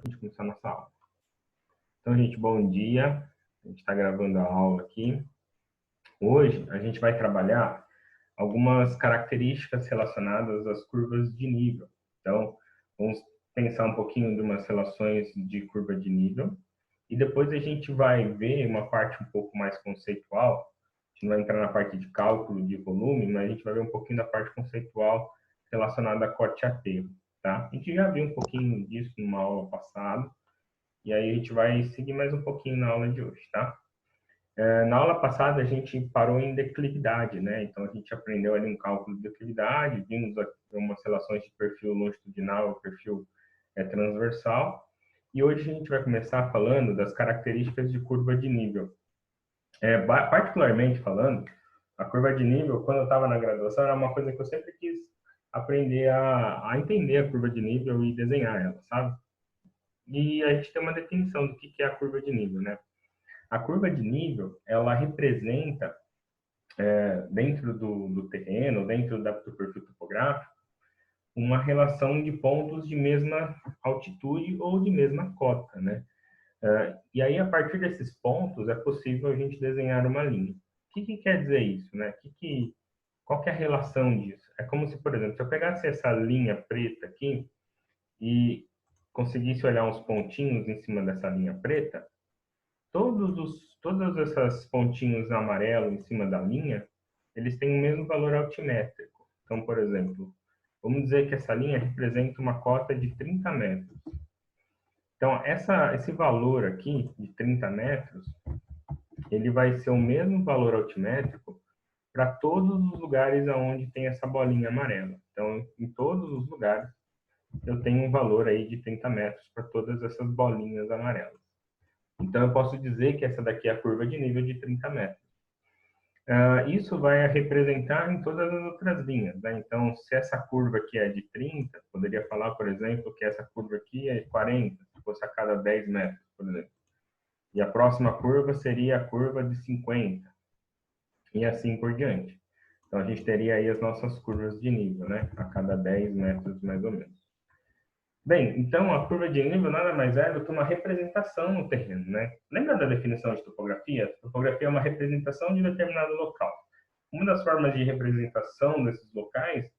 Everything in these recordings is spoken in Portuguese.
a gente começar a nossa aula. Então, gente, bom dia. A gente está gravando a aula aqui. Hoje, a gente vai trabalhar algumas características relacionadas às curvas de nível. Então, vamos pensar um pouquinho de umas relações de curva de nível. E depois a gente vai ver uma parte um pouco mais conceitual. A gente não vai entrar na parte de cálculo de volume, mas a gente vai ver um pouquinho da parte conceitual relacionada a corte e aterro, tá? A gente já viu um pouquinho disso numa aula passada. E aí a gente vai seguir mais um pouquinho na aula de hoje, tá? Na aula passada a gente parou em declividade, né? Então a gente aprendeu ali um cálculo de declividade, vimos algumas relações de perfil longitudinal e perfil transversal. E hoje a gente vai começar falando das características de curva de nível. Particularmente falando, a curva de nível, quando eu estava na graduação, era uma coisa que eu sempre quis aprender a entender a curva de nível e desenhar ela, sabe? E a gente tem uma definição do que é a curva de nível, né? A curva de nível, ela representa, dentro do terreno, dentro do perfil topográfico, uma relação de pontos de mesma altitude ou de mesma cota, né? E aí, a partir desses pontos, é possível a gente desenhar uma linha. O que quer dizer isso, né? Qual que é a relação disso? É como se, por exemplo, se eu pegasse essa linha preta aqui e conseguisse olhar uns pontinhos em cima dessa linha preta, todos esses pontinhos amarelos em cima da linha, eles têm o mesmo valor altimétrico. Então, por exemplo, vamos dizer que essa linha representa uma cota de 30 metros. Então, esse valor aqui, de 30 metros, ele vai ser o mesmo valor altimétrico para todos os lugares onde tem essa bolinha amarela. Então, em todos os lugares, eu tenho um valor aí de 30 metros para todas essas bolinhas amarelas. Então, eu posso dizer que essa daqui é a curva de nível de 30 metros. Isso vai representar em todas as outras linhas, né? Então, se essa curva aqui é de 30, poderia falar, por exemplo, que essa curva aqui é 40, se fosse a cada 10 metros, por exemplo. E a próxima curva seria a curva de 50, e assim por diante. Então, a gente teria aí as nossas curvas de nível, né? A cada 10 metros, mais ou menos. Bem, então a curva de nível nada mais é do que uma representação no terreno, né? Lembra da definição de topografia? Topografia é uma representação de determinado local. Uma das formas de representação desses locais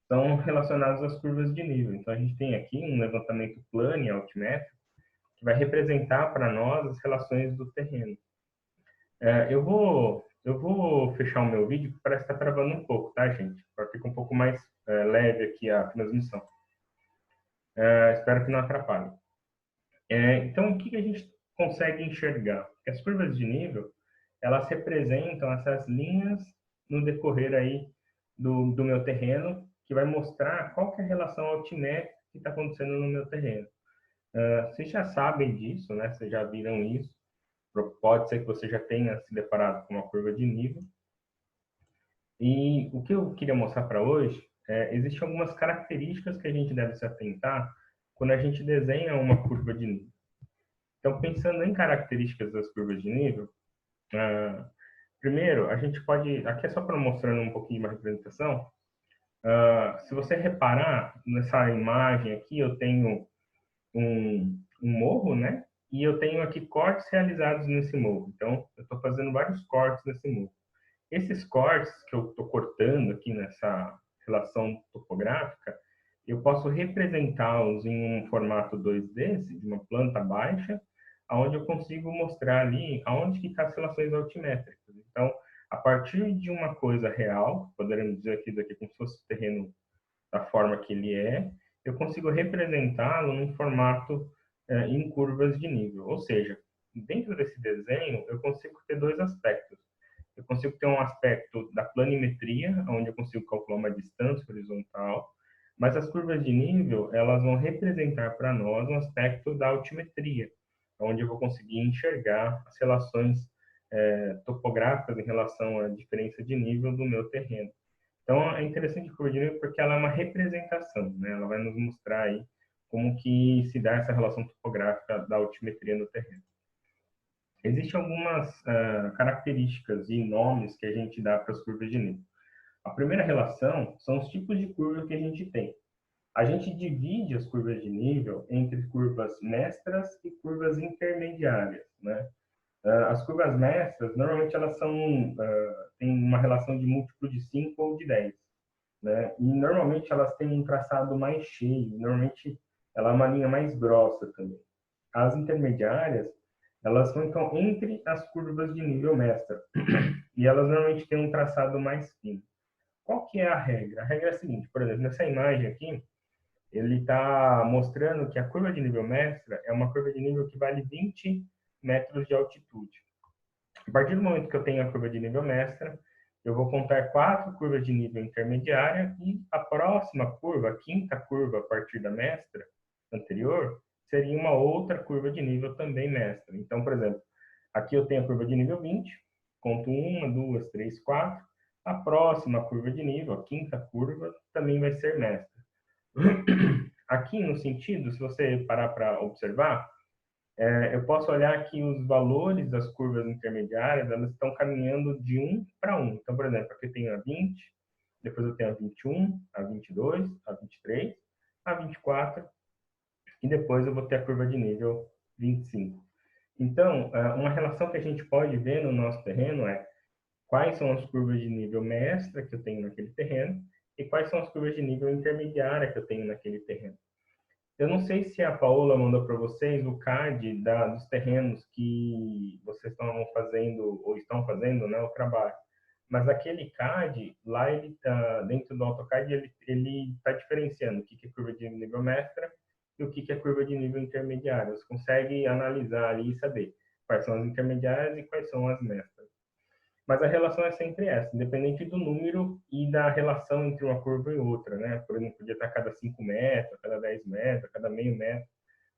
são relacionadas às curvas de nível. Então a gente tem aqui um levantamento plano e altimétrico que vai representar para nós as relações do terreno. Eu vou fechar o meu vídeo, parece que está travando um pouco, tá, gente? Para ficar um pouco mais leve aqui a transmissão. Espero que não atrapalhe. Então, o que a gente consegue enxergar? Que as curvas de nível, elas representam essas linhas no decorrer aí do meu terreno, que vai mostrar qual que é a relação altimétrica que está acontecendo no meu terreno. Vocês já sabem disso, né? Vocês já viram isso. Pode ser que você já tenha se deparado com uma curva de nível. E o que eu queria mostrar para hoje existem algumas características que a gente deve se atentar quando a gente desenha uma curva de nível. Então, pensando em características das curvas de nível, primeiro, a gente pode... Aqui é só para mostrando um pouquinho uma representação. Se você reparar nessa imagem aqui, eu tenho um morro, né? E eu tenho aqui cortes realizados nesse morro. Então, eu estou fazendo vários cortes nesse morro. Esses cortes que eu estou cortando aqui nessa relação topográfica, eu posso representá-los em um formato 2D, de uma planta baixa, onde eu consigo mostrar ali aonde que estão as relações altimétricas. Então, a partir de uma coisa real, poderíamos dizer aqui daqui como se fosse o terreno da forma que ele é, eu consigo representá-lo num formato em curvas de nível. Ou seja, dentro desse desenho, eu consigo ter dois aspectos. Eu consigo ter um aspecto da planimetria, onde eu consigo calcular uma distância horizontal, mas as curvas de nível, elas vão representar para nós um aspecto da altimetria, onde eu vou conseguir enxergar as relações topográficas em relação à diferença de nível do meu terreno. Então, é interessante a curva de nível porque ela é uma representação, né? Ela vai nos mostrar aí como que se dá essa relação topográfica da altimetria no terreno. Existem algumas características e nomes que a gente dá para as curvas de nível. A primeira relação são os tipos de curva que a gente tem. A gente divide as curvas de nível entre curvas mestras e curvas intermediárias, né? As curvas mestras, normalmente elas têm uma relação de múltiplo de 5 ou de 10, né? E normalmente elas têm um traçado mais cheio, normalmente ela é uma linha mais grossa também. As intermediárias, elas ficam entre as curvas de nível mestra, e elas normalmente têm um traçado mais fino. Qual que é a regra? A regra é a seguinte, por exemplo, nessa imagem aqui, ele está mostrando que a curva de nível mestra é uma curva de nível que vale 20 metros de altitude. A partir do momento que eu tenho a curva de nível mestra, eu vou contar 4 curvas de nível intermediária e a próxima curva, a quinta curva a partir da mestra anterior, seria uma outra curva de nível também mestra. Então, por exemplo, aqui eu tenho a curva de nível 20, conto 1, 2, 3, 4. A próxima curva de nível, a quinta curva, também vai ser mestra. Aqui no sentido, se você parar para observar, eu posso olhar que os valores das curvas intermediárias, elas estão caminhando de 1 para 1. Então, por exemplo, aqui eu tenho a 20, depois eu tenho a 21, a 22, a 23, a 24, e depois eu vou ter a curva de nível 25. Então, uma relação que a gente pode ver no nosso terreno é quais são as curvas de nível mestra que eu tenho naquele terreno e quais são as curvas de nível intermediária que eu tenho naquele terreno. Eu não sei se a Paola mandou para vocês o CAD dos terrenos que vocês estão fazendo ou estão fazendo, né, o trabalho. Mas aquele CAD, lá ele dentro do AutoCAD, ele está diferenciando o que é curva de nível mestra e o que é curva de nível intermediário. Você consegue analisar ali e saber quais são as intermediárias e quais são as mestras. Mas a relação é sempre essa, independente do número e da relação entre uma curva e outra, né? Por exemplo, podia estar a cada 5 metros, a cada 10 metros, a cada meio metro,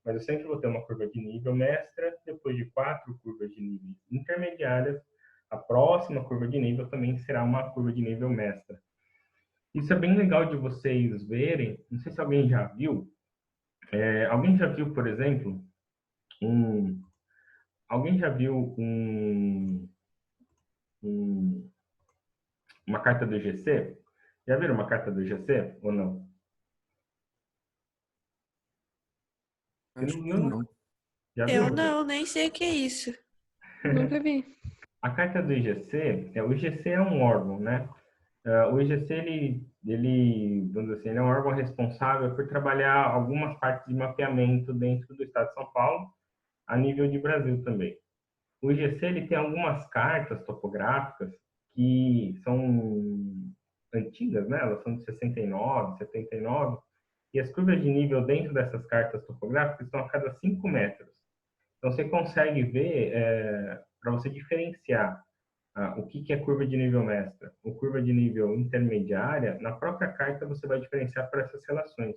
mas eu sempre vou ter uma curva de nível mestra, depois de 4 curvas de nível intermediárias, a próxima curva de nível também será uma curva de nível mestra. Isso é bem legal de vocês verem, não sei se alguém já viu, alguém já viu, por exemplo, um, alguém já viu um uma carta do IGC? Já viram uma carta do IGC ou não? Se não Acho que viu, não. já viu, Eu Rodrigo? não, nem sei o que é isso. Nunca vi. A carta do IGC, o IGC é um órgão, né? O IGC, vamos dizer assim, ele é um órgão responsável por trabalhar algumas partes de mapeamento dentro do estado de São Paulo, a nível de Brasil também. O IGC, ele tem algumas cartas topográficas que são antigas, né? Elas são de 69, 79, e as curvas de nível dentro dessas cartas topográficas estão a cada 5 metros. Então, você consegue ver, para você diferenciar o que é curva de nível mestra ou curva de nível intermediária, na própria carta você vai diferenciar por essas relações.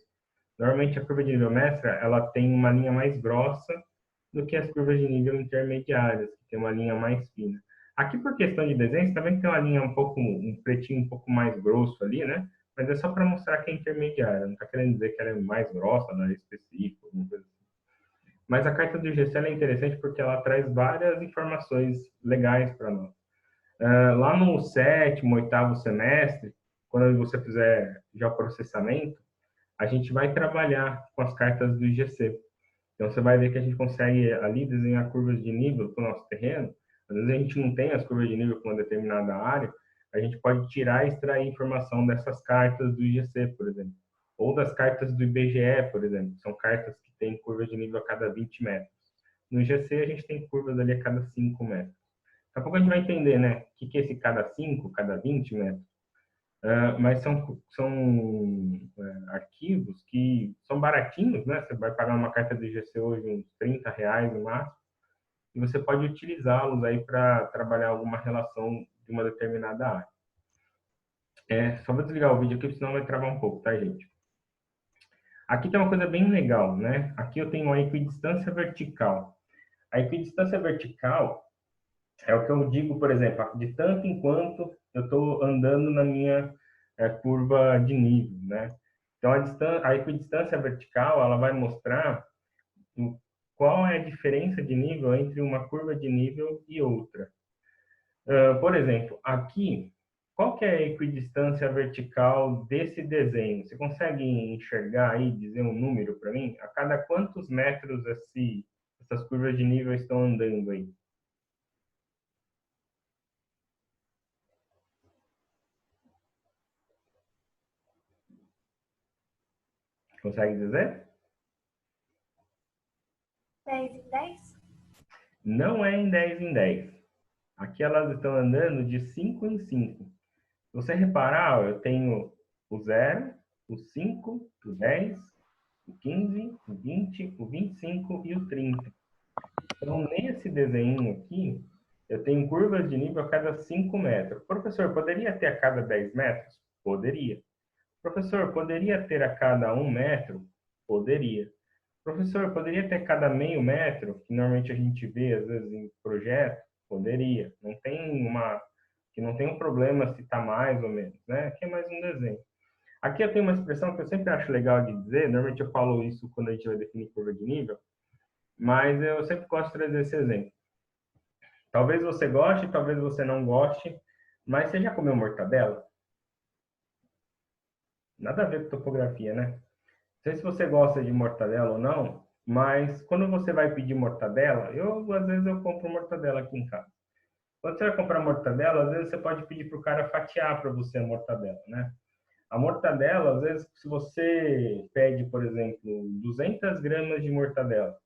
Normalmente, a curva de nível mestra, ela tem uma linha mais grossa do que as curvas de nível intermediárias, que tem uma linha mais fina. Aqui, por questão de desenho, você também tem uma linha um pretinho um pouco mais grosso ali, né? Mas é só para mostrar que é intermediária, não está querendo dizer que ela é mais grossa, não é específica, alguma coisa assim. Mas a carta do IGC é interessante porque ela traz várias informações legais para nós. Lá no sétimo, oitavo semestre, quando você fizer já o processamento, a gente vai trabalhar com as cartas do IGC. Então, você vai ver que a gente consegue ali desenhar curvas de nível para o nosso terreno. Às vezes a gente não tem as curvas de nível para uma determinada área, a gente pode tirar e extrair informação dessas cartas do IGC, por exemplo. Ou das cartas do IBGE, por exemplo. São cartas que têm curvas de nível a cada 20 metros. No IGC, a gente tem curvas ali a cada 5 metros. Daqui a pouco a gente vai entender, né? O que é esse cada 5, cada 20 metros. Mas são arquivos que são baratinhos, né? Você vai pagar uma carta de IGC hoje uns R$ 30 no máximo, e você pode utilizá-los aí para trabalhar alguma relação de uma determinada área. Só vou desligar o vídeo aqui, senão vai travar um pouco, tá, gente? Aqui tem uma coisa bem legal, né? Aqui eu tenho a equidistância vertical. A equidistância vertical é o que eu digo, por exemplo, de tanto em quanto eu estou andando na minha curva de nível, né? Então, a equidistância vertical, ela vai mostrar qual é a diferença de nível entre uma curva de nível e outra. Por exemplo, aqui qual que é a equidistância vertical desse desenho? Você consegue enxergar aí, dizer um número para mim? A cada quantos metros essas curvas de nível estão andando aí? Consegue dizer? 10 em 10? Não é em 10 em 10. Aqui elas estão andando de 5 em 5. Se você reparar, ó, eu tenho o 0, o 5, o 10, o 15, o 20, o 25 e o 30. Então, nesse desenho aqui, eu tenho curvas de nível a cada 5 metros. Professor, poderia ter a cada 10 metros? Poderia. Professor, poderia ter a cada 1 metro? Poderia. Professor, poderia ter a cada meio metro, que normalmente a gente vê, às vezes, em projeto? Poderia. Que não tem um problema se está mais ou menos, né? Aqui é mais um desenho. Aqui eu tenho uma expressão que eu sempre acho legal de dizer, normalmente eu falo isso quando a gente vai definir curva de nível, mas eu sempre gosto de trazer esse exemplo. Talvez você goste, talvez você não goste, mas você já comeu mortadela? Nada a ver com topografia, né? Não sei se você gosta de mortadela ou não, mas quando você vai pedir mortadela, às vezes eu compro mortadela aqui em casa. Quando você vai comprar mortadela, às vezes você pode pedir para o cara fatiar para você a mortadela, né? A mortadela, às vezes, se você pede, por exemplo, 200 gramas de mortadela,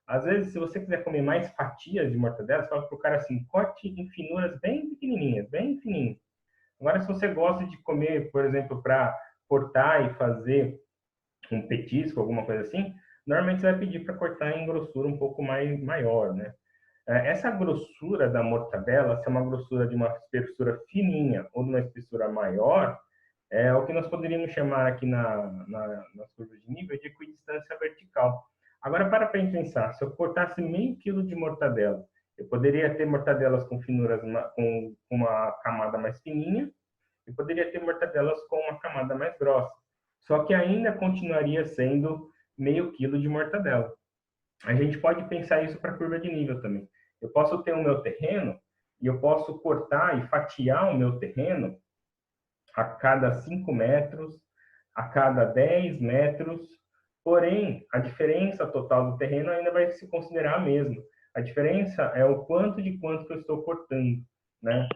às vezes, se você quiser comer mais fatias de mortadela, você fala para o cara assim, corte em finuras bem pequenininhas, bem fininhas. Agora, se você gosta de comer, por exemplo, para cortar e fazer um petisco, alguma coisa assim, normalmente você vai pedir para cortar em grossura um pouco maior, né? Essa grossura da mortadela, se é uma grossura de uma espessura fininha ou de uma espessura maior, é o que nós poderíamos chamar aqui nas curvas de nível de equidistância vertical. Agora, para pensar, se eu cortasse meio quilo de mortadela, eu poderia ter mortadelas com finuras, com uma camada mais fininha, e poderia ter mortadelas com uma camada mais grossa. Só que ainda continuaria sendo meio quilo de mortadela. A gente pode pensar isso para a curva de nível também. Eu posso ter o meu terreno e eu posso cortar e fatiar o meu terreno a cada 5 metros, a cada 10 metros, porém, a diferença total do terreno ainda vai se considerar a mesma. A diferença é o quanto de quanto que eu estou cortando, né?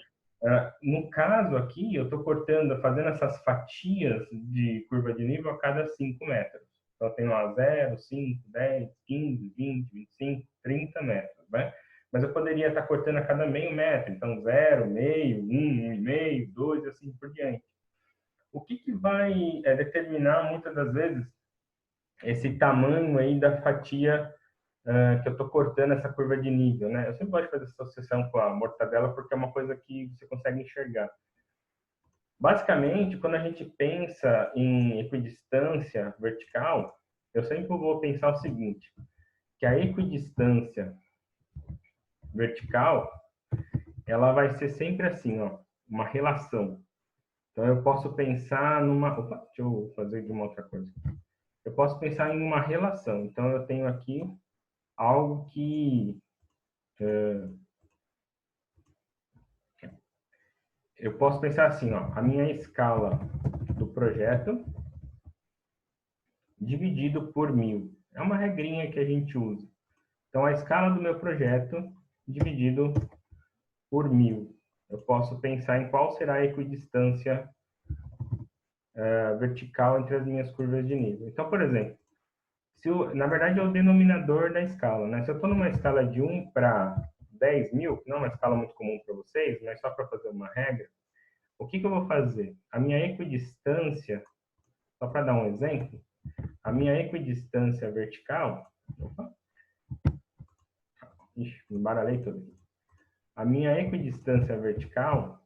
No caso aqui, eu estou cortando, fazendo essas fatias de curva de nível a cada 5 metros. Então, eu tenho lá 0, 5, 10, 15, 20, 25, 30 metros, né? Mas eu poderia estar cortando a cada meio metro, então 0, meio, 1, 1,5, 2, e assim por diante. O que vai determinar, muitas das vezes, esse tamanho aí da fatia que eu estou cortando essa curva de nível, né? Eu sempre gosto de fazer essa associação com a mortadela porque é uma coisa que você consegue enxergar. Basicamente, quando a gente pensa em equidistância vertical, eu sempre vou pensar o seguinte, que a equidistância vertical, ela vai ser sempre assim, ó, uma relação. Então, eu posso pensar numa... Opa, deixa eu fazer de uma outra coisa. Eu posso pensar em uma relação. Então, eu tenho aqui algo que eu posso pensar assim, ó, a minha escala do projeto dividido por 1000. É uma regrinha que a gente usa. Então, a escala do meu projeto dividido por 1000. Eu posso pensar em qual será a equidistância vertical entre as minhas curvas de nível. Então, por exemplo, na verdade é o denominador da escala, né? Se eu estou numa escala de 1 para 10.000, que não é uma escala muito comum para vocês, mas só para fazer uma regra, o que eu vou fazer? A minha equidistância, só para dar um exemplo, a minha equidistância vertical, opa, ixi, me baralhei tudo aqui. A minha equidistância vertical,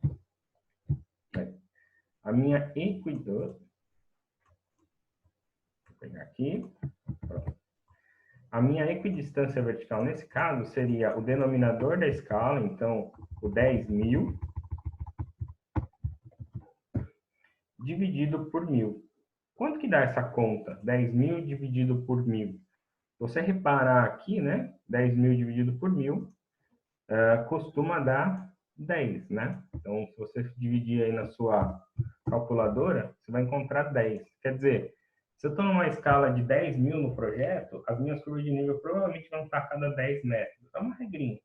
a minha equidistância, vou pegar aqui, pronto. A minha equidistância vertical, nesse caso, seria o denominador da escala, então, o 10.000, dividido por 1000. Quanto que dá essa conta? 10.000 dividido por 1000. Você reparar aqui, né? 10.000 dividido por 1000 costuma dar 10, né? Então, se você dividir aí na sua calculadora, você vai encontrar 10. Quer dizer, se eu estou numa escala de 10 mil no projeto, as minhas curvas de nível provavelmente vão estar a cada 10 metros. É uma regrinha.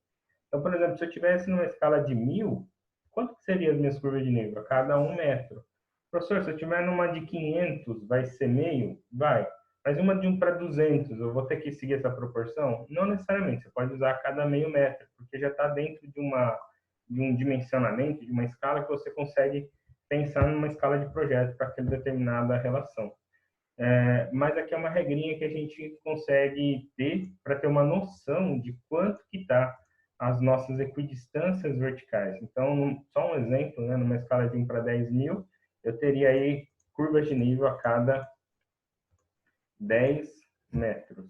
Então, por exemplo, se eu tivesse numa escala de 1000, quanto que seriam as minhas curvas de nível? A cada 1 metro. Professor, se eu tiver numa de 500, vai ser meio? Vai. Mas uma de 1 para 200, eu vou ter que seguir essa proporção? Não necessariamente. Você pode usar a cada meio metro, porque já está dentro de um dimensionamento, de uma escala que você consegue pensar numa escala de projeto para aquela determinada relação. Mas aqui é uma regrinha que a gente consegue ter para ter uma noção de quanto que está as nossas equidistâncias verticais. Então, só um exemplo, né, numa escala de 1 para 10 mil, eu teria aí curvas de nível a cada 10 metros.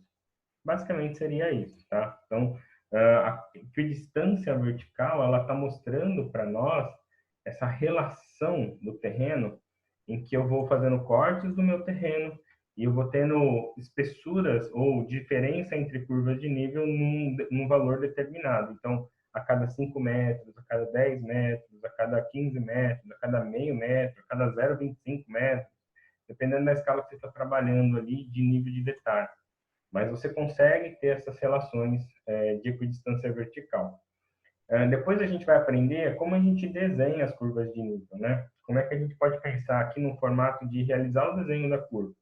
Basicamente seria isso, tá? Então, a equidistância vertical, ela está mostrando para nós essa relação do terreno em que eu vou fazendo cortes do meu terreno e eu vou tendo espessuras ou diferença entre curvas de nível num valor determinado. Então, a cada 5 metros, a cada 10 metros, a cada 15 metros, a cada meio metro, a cada 0,25 metros, dependendo da escala que você está trabalhando ali de nível de detalhe. Mas você consegue ter essas relações de equidistância vertical. Depois a gente vai aprender como a gente desenha as curvas de nível, né? Como é que a gente pode pensar aqui no formato de realizar o desenho da curva.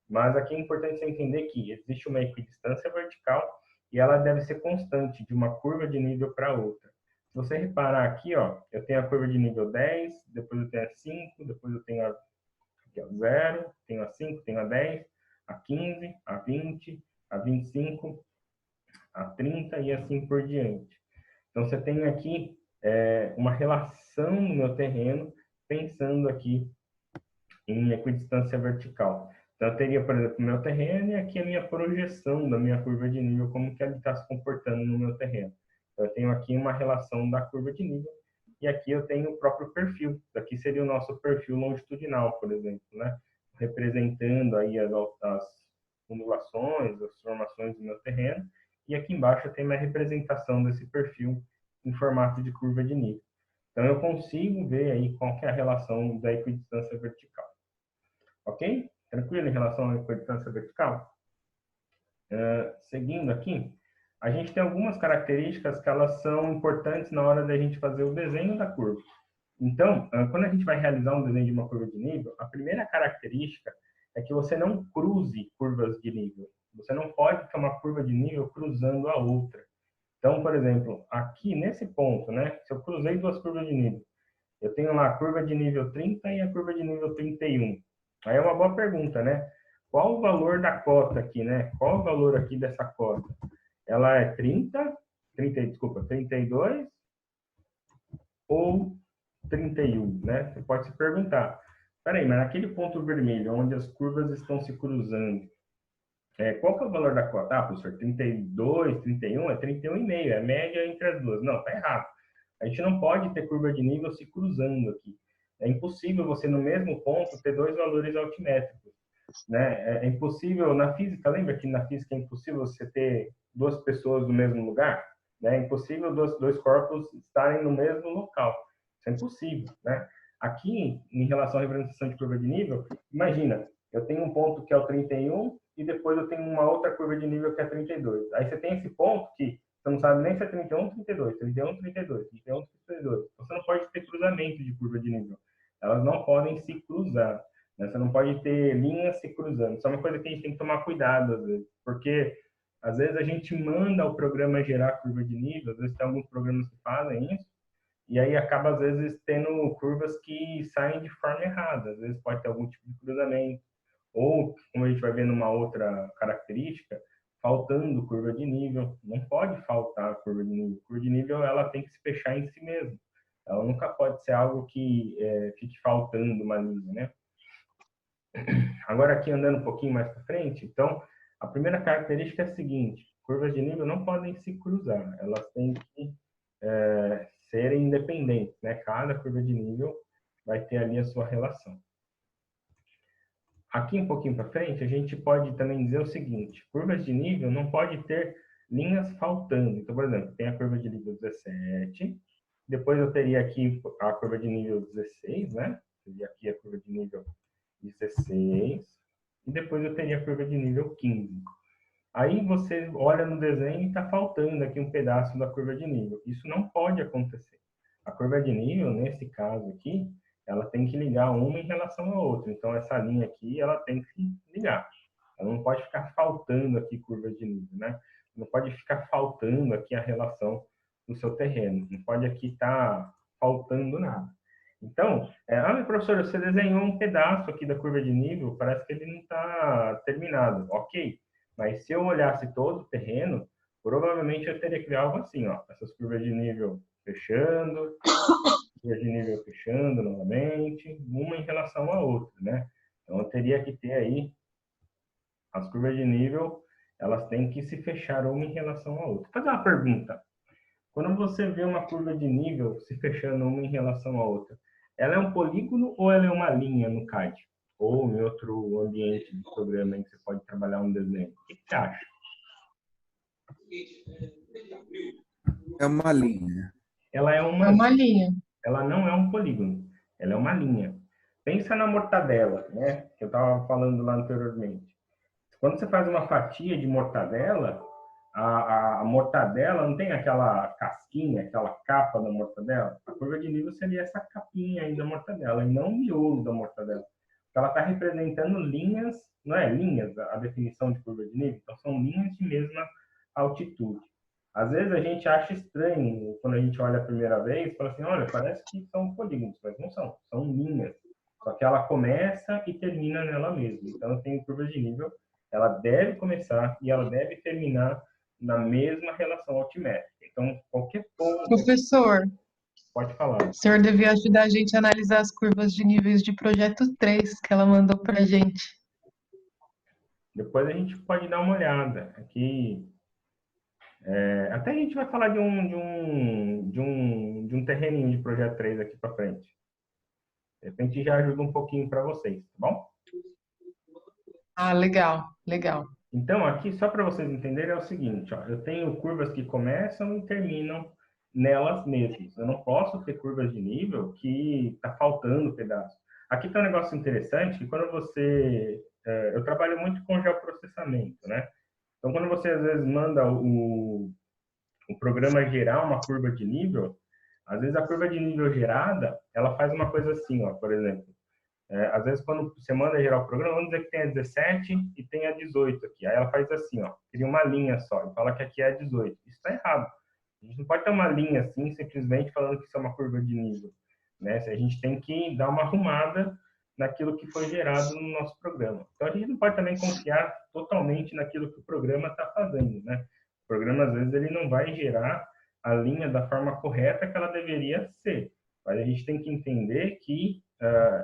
Mas aqui é importante você entender que existe uma equidistância vertical e ela deve ser constante de uma curva de nível para outra. Se você reparar aqui, ó, eu tenho a curva de nível 10, depois eu tenho a 5, depois eu tenho aqui, ó, 0, tenho a 5, tenho a 10, a 15, a 20, a 25, a 30 e assim por diante. Então, você tem aqui uma relação no meu terreno, pensando aqui em equidistância vertical. Então, eu teria, por exemplo, o meu terreno e aqui a minha projeção da minha curva de nível, como que ela está se comportando no meu terreno. Então, eu tenho aqui uma relação da curva de nível e aqui eu tenho o próprio perfil. Aqui seria o nosso perfil longitudinal, por exemplo, né? Representando aí as ondulações, as formações do meu terreno. E aqui embaixo eu tenho uma representação desse perfil em formato de curva de nível. Então, eu consigo ver aí qual que é a relação da equidistância vertical. Ok? Tranquilo em relação à equidistância vertical? Seguindo aqui, a gente tem algumas características que elas são importantes na hora da gente fazer o desenho da curva. Então, quando a gente vai realizar um desenho de uma curva de nível, a primeira característica é que você não cruze curvas de nível. Você não pode ter uma curva de nível cruzando a outra. Então, por exemplo, aqui nesse ponto, né, se eu cruzei duas curvas de nível, eu tenho lá a curva de nível 30 e a curva de nível 31. Aí é uma boa pergunta, né? Qual o valor da cota aqui, né? Qual o valor aqui dessa cota? Ela é 32 ou 31, né? Você pode se perguntar, peraí, mas naquele ponto vermelho, onde as curvas estão se cruzando, qual que é o valor da cota? Ah, professor, 32, 31, é 31,5, é a média entre as duas. Não, tá errado. A gente não pode ter curva de nível se cruzando aqui. É impossível você, no mesmo ponto, ter dois valores altimétricos, né? É impossível, na física, lembra que na física é impossível você ter duas pessoas no mesmo lugar? Né? É impossível dois corpos estarem no mesmo local. Isso é impossível, né? Aqui, em relação à representação de curva de nível, imagina, eu tenho um ponto que é o 31 e depois eu tenho uma outra curva de nível que é 32. Aí você tem esse ponto que você não sabe nem se é 31 ou 32, 31, 32, 31, 32. Você não pode ter cruzamento de curva de nível. Elas não podem se cruzar. Né? Você não pode ter linhas se cruzando. Isso é uma coisa que a gente tem que tomar cuidado, às vezes. Porque, às vezes, a gente manda o programa gerar curva de nível. Às vezes, tem alguns programas que fazem isso. E aí acaba, às vezes, tendo curvas que saem de forma errada. Às vezes pode ter algum tipo de cruzamento. Ou, como a gente vai ver numa outra característica, faltando curva de nível. Não pode faltar curva de nível. Curva de nível, ela tem que se fechar em si mesma. Ela nunca pode ser algo que fique faltando uma linha, né? Agora aqui andando um pouquinho mais para frente, então, a primeira característica é a seguinte: curvas de nível não podem se cruzar, elas têm que serem independentes, né? Cada curva de nível vai ter ali a sua relação. Aqui um pouquinho para frente, a gente pode também dizer o seguinte: curvas de nível não pode ter linhas faltando. Então, por exemplo, tem a curva de nível 17, Depois eu teria aqui a curva de nível 16, né? Teria aqui a curva de nível 16. E depois eu teria a curva de nível 15. Aí você olha no desenho e está faltando aqui um pedaço da curva de nível. Isso não pode acontecer. A curva de nível, nesse caso aqui, ela tem que ligar uma em relação à outra. Então, essa linha aqui, ela tem que ligar. Ela não pode ficar faltando aqui curva de nível, né? Não pode ficar faltando aqui a relação do seu terreno. Não pode aqui estar faltando nada. Então, professor, você desenhou um pedaço aqui da curva de nível, parece que ele não está terminado. Ok, mas se eu olhasse todo o terreno, provavelmente eu teria que ver algo assim, ó. Essas curvas de nível fechando, curvas de nível fechando novamente, uma em relação à outra, né? Então eu teria que ter aí as curvas de nível, elas têm que se fechar uma em relação à outra. Vou fazer uma pergunta. Quando você vê uma curva de nível se fechando uma em relação à outra, ela é um polígono ou ela é uma linha no CAD? Ou em outro ambiente de programa em que você pode trabalhar um desenho? O que você acha? É uma linha. Ela é É uma, uma linha. ela não é um polígono, ela é uma linha. Pensa na mortadela, né? Que eu estava falando lá anteriormente. Quando você faz uma fatia de mortadela, a mortadela não tem aquela casquinha, aquela capa da mortadela. A curva de nível seria essa capinha aí da mortadela, e não o miolo da mortadela. Ela está representando linhas, não é linhas, a definição de curva de nível, então são linhas de mesma altitude. Às vezes a gente acha estranho, quando a gente olha a primeira vez, fala assim, olha, parece que são polígonos, mas não são, são linhas. Só que ela começa e termina nela mesma. Então, tem curvas de nível, ela deve começar e ela deve terminar na mesma relação altimétrica. Então, qualquer ponto, Professor, pode falar. o senhor devia ajudar a gente a analisar as curvas de níveis de projeto 3 que ela mandou para a gente. Depois a gente pode dar uma olhada. Aqui, até a gente vai falar de um terreninho de projeto 3 aqui para frente. De repente já ajuda um pouquinho para vocês, tá bom? Ah, legal, legal. Então, aqui, só para vocês entenderem, é o seguinte, ó, eu tenho curvas que começam e terminam nelas mesmas. Eu não posso ter curvas de nível que está faltando pedaço. Aqui está um negócio interessante, que quando você... eu trabalho muito com geoprocessamento, né? Então, quando você, às vezes, manda o programa gerar uma curva de nível, às vezes a curva de nível gerada, ela faz uma coisa assim, ó, por exemplo. Às vezes, quando você manda gerar o programa, vamos dizer que tem a 17 e tem a 18 aqui. Aí ela faz assim, ó, cria uma linha só e fala que aqui é a 18. Isso está errado. A gente não pode ter uma linha assim, simplesmente falando que isso é uma curva de nível. Né? A gente tem que dar uma arrumada naquilo que foi gerado no nosso programa. Então, a gente não pode também confiar totalmente naquilo que o programa está fazendo. Né? O programa, às vezes, ele não vai gerar a linha da forma correta que ela deveria ser. Mas a gente tem que entender que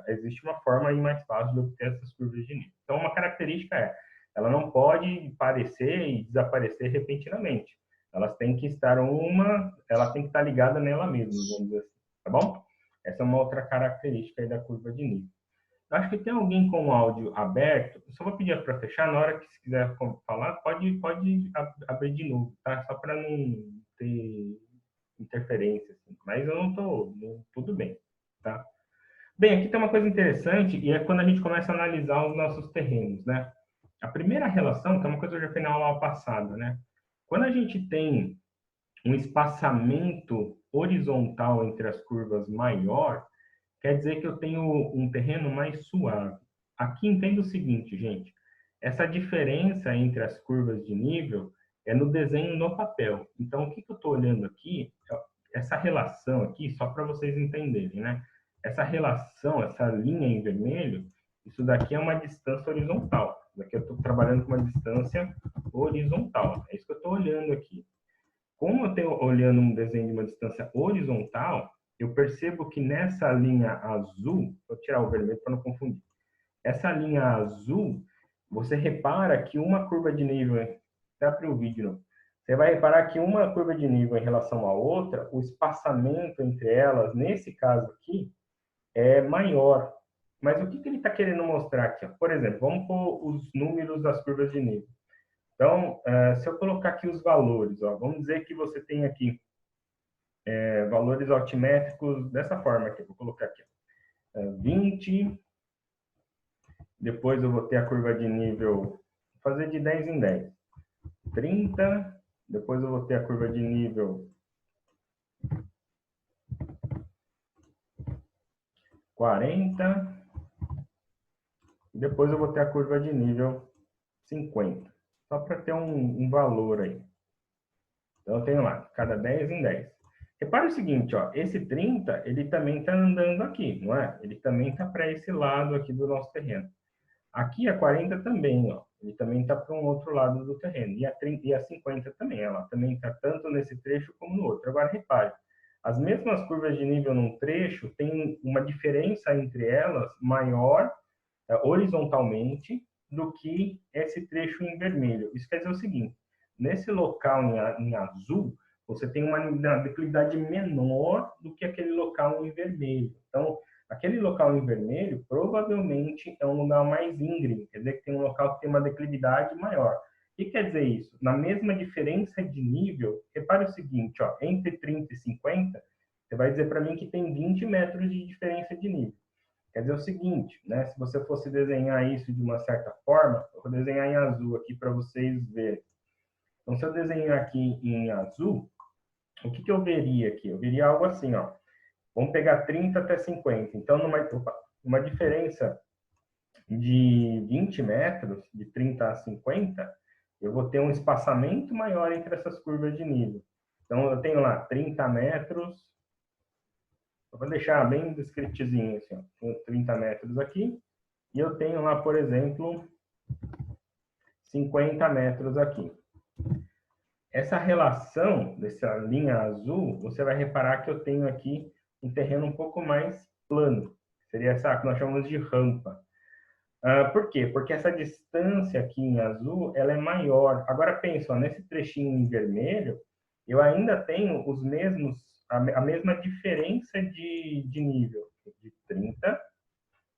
existe uma forma aí mais fácil de obter essas curvas de nível. Então, uma característica ela não pode aparecer e desaparecer repentinamente. Elas têm que estar ela tem que estar ligada nela mesma, vamos dizer assim, tá bom? Essa é uma outra característica aí da curva de nível. Eu acho que tem alguém com o áudio aberto. Eu só vou pedir para fechar. Na hora que se quiser falar, pode abrir de novo, tá? Só para não ter interferência, assim. Mas eu não tô, tudo bem, tá? Bem, aqui tem uma coisa interessante e é quando a gente começa a analisar os nossos terrenos, né? A primeira relação, que é uma coisa que eu já fiz na aula passada, né? Quando a gente tem um espaçamento horizontal entre as curvas maior, quer dizer que eu tenho um terreno mais suave. Aqui entenda o seguinte, gente. Essa diferença entre as curvas de nível é no desenho no papel. Então, o que eu estou olhando aqui, essa relação aqui, só para vocês entenderem, né? Essa relação, essa linha em vermelho, isso daqui é uma distância horizontal. Daqui eu estou trabalhando com uma distância horizontal. É isso que eu estou olhando aqui. Como eu estou olhando um desenho de uma distância horizontal, eu percebo que nessa linha azul, vou tirar o vermelho para não confundir. Essa linha azul, você repara que uma curva de nível, até abrir o vídeo, não. Você vai reparar que uma curva de nível em relação à outra, o espaçamento entre elas, nesse caso aqui, é maior. Mas o que ele está querendo mostrar aqui? Por exemplo, vamos pôr os números das curvas de nível. Então, se eu colocar aqui os valores, ó, vamos dizer que você tem aqui valores altimétricos dessa forma aqui. Vou colocar aqui. 20. Depois eu vou ter a curva de nível, vou fazer de 10 em 10. 30. Depois eu vou ter a curva de nível 40. E depois eu vou ter a curva de nível 50. Só para ter um valor aí. Então eu tenho lá, cada 10 em 10. Repare o seguinte, ó, esse 30, ele também está andando aqui, não é? Ele também está para esse lado aqui do nosso terreno. Aqui a 40 também, ó, ele também está para um outro lado do terreno. E a 30 e a 50 também, ela também está tanto nesse trecho como no outro. Agora repare, as mesmas curvas de nível num trecho tem uma diferença entre elas maior horizontalmente do que esse trecho em vermelho. Isso quer dizer o seguinte, nesse local em azul, você tem uma declividade menor do que aquele local em vermelho. Então, aquele local em vermelho provavelmente é um lugar mais íngreme, quer dizer que tem um local que tem uma declividade maior. O que quer dizer isso? Na mesma diferença de nível, repare o seguinte, ó, entre 30 e 50, você vai dizer para mim que tem 20 metros de diferença de nível. Quer dizer o seguinte, né? Se você fosse desenhar isso de uma certa forma, eu vou desenhar em azul aqui para vocês verem. Então, se eu desenhar aqui em azul, o que eu veria aqui? Eu veria algo assim, ó. Vamos pegar 30 até 50. Então, numa diferença de 20 metros, de 30 a 50, eu vou ter um espaçamento maior entre essas curvas de nível. Então, eu tenho lá 30 metros. Eu vou deixar bem descritizinho, assim, ó. Tenho 30 metros aqui. E eu tenho lá, por exemplo, 50 metros aqui. Essa relação dessa linha azul, você vai reparar que eu tenho aqui um terreno um pouco mais plano. Seria essa que nós chamamos de rampa. Por quê? Porque essa distância aqui em azul, ela é maior. Agora pensa, ó, nesse trechinho em vermelho, eu ainda tenho os mesmos, a mesma diferença de nível. De 30.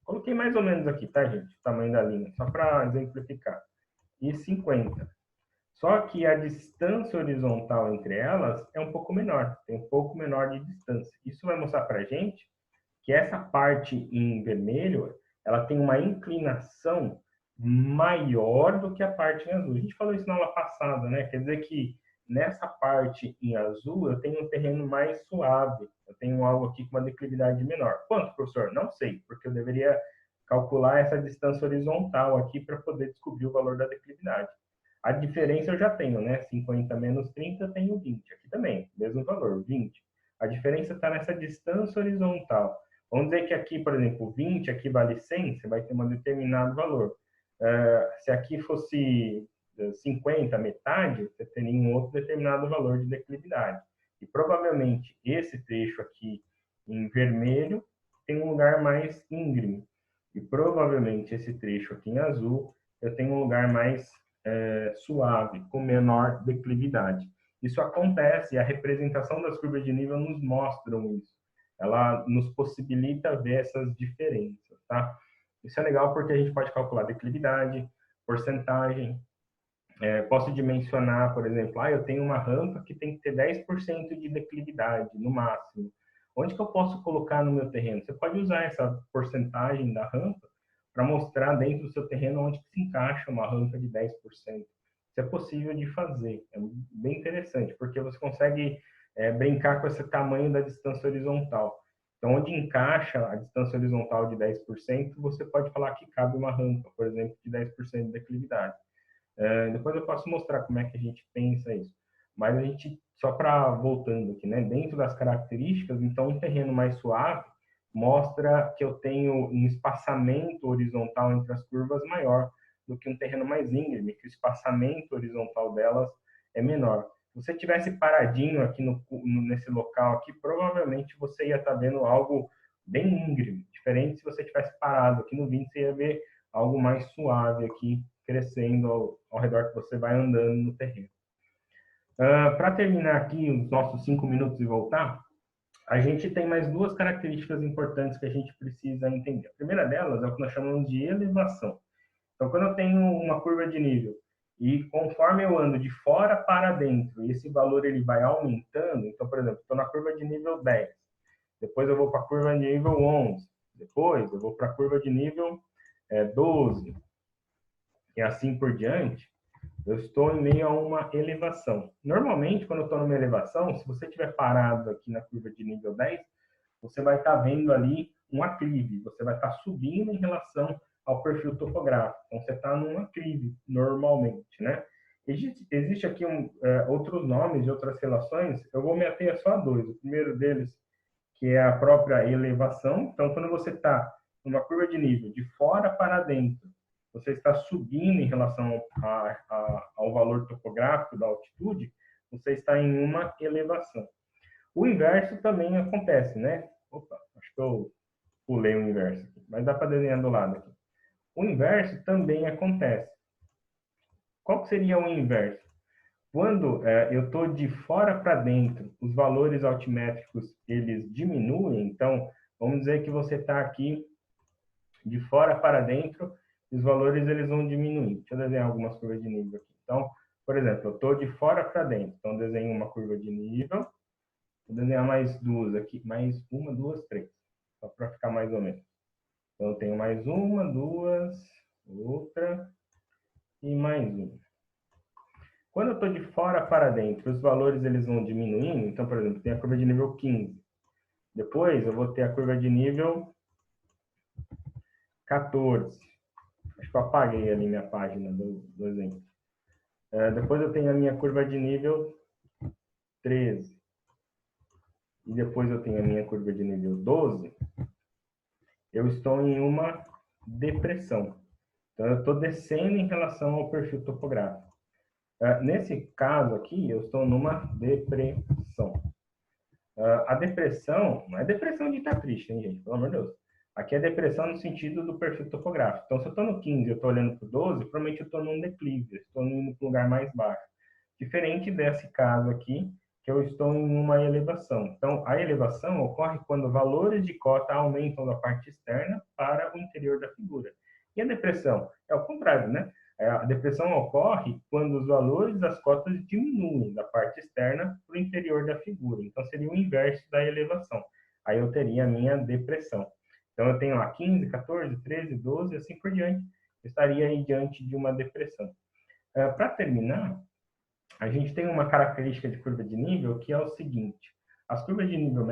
Coloquei mais ou menos aqui, tá, gente? O tamanho da linha, só para exemplificar. E 50. Só que a distância horizontal entre elas é um pouco menor, tem um pouco menor de distância. Isso vai mostrar para a gente que essa parte em vermelho, ela tem uma inclinação maior do que a parte em azul. A gente falou isso na aula passada, né? Quer dizer que nessa parte em azul eu tenho um terreno mais suave, eu tenho algo aqui com uma declividade menor. Quanto, professor? Não sei, porque eu deveria calcular essa distância horizontal aqui para poder descobrir o valor da declividade. A diferença eu já tenho, né? 50 menos 30, eu tenho 20. Aqui também, mesmo valor, 20. A diferença está nessa distância horizontal. Vamos dizer que aqui, por exemplo, 20 aqui vale 100, você vai ter um determinado valor. Se aqui fosse 50, metade, você teria um outro determinado valor de declividade. E provavelmente esse trecho aqui em vermelho tem um lugar mais íngreme. E provavelmente esse trecho aqui em azul eu tenho um lugar mais suave, com menor declividade. Isso acontece e a representação das curvas de nível nos mostram isso. Ela nos possibilita ver essas diferenças, tá? Isso é legal porque a gente pode calcular declividade, porcentagem. Posso dimensionar, por exemplo, eu tenho uma rampa que tem que ter 10% de declividade, no máximo. Onde que eu posso colocar no meu terreno? Você pode usar essa porcentagem da rampa para mostrar dentro do seu terreno onde que se encaixa uma rampa de 10%. Isso é possível de fazer, é bem interessante, porque você consegue brincar com esse tamanho da distância horizontal. Então, onde encaixa a distância horizontal de 10%, você pode falar que cabe uma rampa, por exemplo, de 10% de declividade. Depois eu posso mostrar como é que a gente pensa isso. Mas a gente, só para voltando aqui, né, dentro das características, então um terreno mais suave mostra que eu tenho um espaçamento horizontal entre as curvas maior do que um terreno mais íngreme, que o espaçamento horizontal delas é menor. Se você tivesse paradinho aqui nesse local aqui, provavelmente você ia estar vendo algo bem íngreme, diferente se você tivesse parado aqui no 20, você ia ver algo mais suave aqui, crescendo ao redor que você vai andando no terreno. Para terminar aqui os nossos 5 minutos e voltar, a gente tem mais duas características importantes que a gente precisa entender. A primeira delas é o que nós chamamos de elevação. Então, quando eu tenho uma curva de nível E conforme eu ando de fora para dentro, e esse valor ele vai aumentando, então, por exemplo, estou na curva de nível 10, depois eu vou para a curva de nível 11, depois eu vou para a curva de nível 12, e assim por diante, eu estou em meio a uma elevação. Normalmente, quando eu estou numa elevação, se você estiver parado aqui na curva de nível 10, você vai estar vendo ali um aclive, você vai estar subindo em relação ao perfil topográfico. Então, você está num aclive, normalmente, né? Existe aqui outros nomes de outras relações, eu vou me ater só a dois. O primeiro deles, que é a própria elevação. Então, quando você está numa curva de nível de fora para dentro, você está subindo em relação ao valor topográfico da altitude, você está em uma elevação. O inverso também acontece, né? Opa, acho que eu pulei o inverso aqui, mas dá para desenhar do lado aqui. O inverso também acontece. Qual que seria o inverso? Quando eu estou de fora para dentro, os valores altimétricos eles diminuem. Então, vamos dizer que você está aqui de fora para dentro, os valores eles vão diminuir. Deixa eu desenhar algumas curvas de nível aqui. Então, por exemplo, eu estou de fora para dentro. Então, desenho uma curva de nível. Vou desenhar mais duas aqui. Mais uma, duas, três. Só para ficar mais ou menos. Então, eu tenho mais uma, duas, outra e mais uma. Quando eu estou de fora para dentro, os valores eles vão diminuindo. Então, por exemplo, tem a curva de nível 15. Depois, eu vou ter a curva de nível 14. Acho que eu apaguei ali minha página do exemplo. Depois eu tenho a minha curva de nível 13. E depois eu tenho a minha curva de nível 12. Eu estou em uma depressão. Então, eu estou descendo em relação ao perfil topográfico. Nesse caso aqui, eu estou numa depressão. A depressão, não é depressão de estar triste, hein, gente? Pelo amor de Deus. Aqui é depressão no sentido do perfil topográfico. Então, se eu estou no 15 e eu estou olhando para o 12, provavelmente eu estou num declive, eu estou indo para um lugar mais baixo. Diferente desse caso aqui, que eu estou em uma elevação. Então, a elevação ocorre quando valores de cota aumentam da parte externa para o interior da figura. E a depressão? É o contrário, né? A depressão ocorre quando os valores das cotas diminuem da parte externa para o interior da figura. Então, seria o inverso da elevação. Aí eu teria a minha depressão. Então, eu tenho lá 15, 14, 13, 12 e assim por diante. Eu estaria aí diante de uma depressão. Para terminar, a gente tem uma característica de curva de nível que é o seguinte. As curvas de nível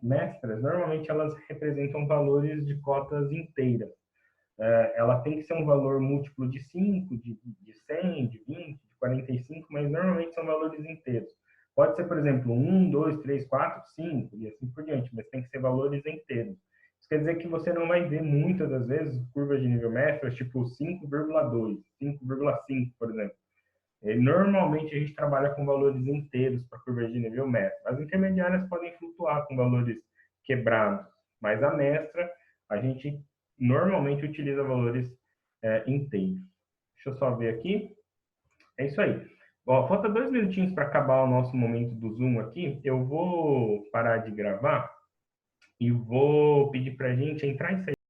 mestras, normalmente elas representam valores de cotas inteiras. Ela tem que ser um valor múltiplo de 5, de 100, de 20, de 45, mas normalmente são valores inteiros. Pode ser, por exemplo, 1, 2, 3, 4, 5 e assim por diante, mas tem que ser valores inteiros. Isso quer dizer que você não vai ver muitas das vezes curvas de nível mestras tipo 5,2, 5,5, por exemplo. Normalmente a gente trabalha com valores inteiros para curvas de nível mestra. As intermediárias podem flutuar com valores quebrados, mas a mestra a gente normalmente utiliza valores inteiros. Deixa eu só ver aqui. É isso aí. Bom, falta 2 minutinhos para acabar o nosso momento do Zoom aqui. Eu vou parar de gravar e vou pedir para a gente entrar em